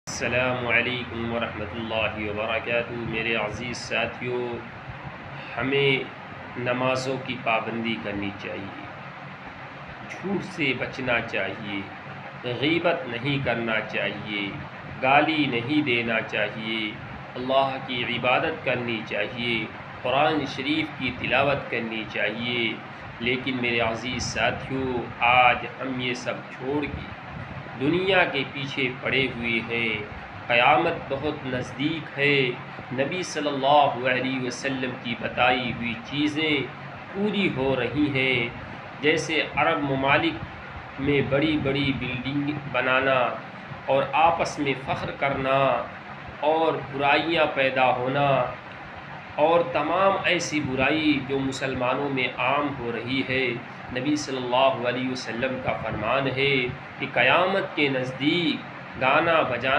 अस्सलामुअलैकुम वरहमतुल्लाहि वबरकातुहू। मेरे अज़ीज़ साथियों, हमें नमाज़ों की पाबंदी करनी चाहिए, झूठ से बचना चाहिए, गीबत नहीं करना चाहिए, गाली नहीं देना चाहिए, अल्लाह की इबादत करनी चाहिए, कुरान शरीफ की तिलावत करनी चाहिए। लेकिन मेरे अज़ीज़ साथियों, आज हम ये सब छोड़ के दुनिया के पीछे पड़े हुए हैं। क़यामत बहुत नज़दीक है। नबी सल्लल्लाहु अलैहि वसल्लम की बताई हुई चीज़ें पूरी हो रही हैं। जैसे अरब ममालिक में बड़ी बड़ी बिल्डिंग बनाना और आपस में फ़ख्र करना और बुराइयां पैदा होना और तमाम ऐसी बुराई जो मुसलमानों में आम हो रही है। नबी सल्लल्लाहु अलैहि वसल्लम का फरमान है कि क़यामत के नज़दीक गाना बजाना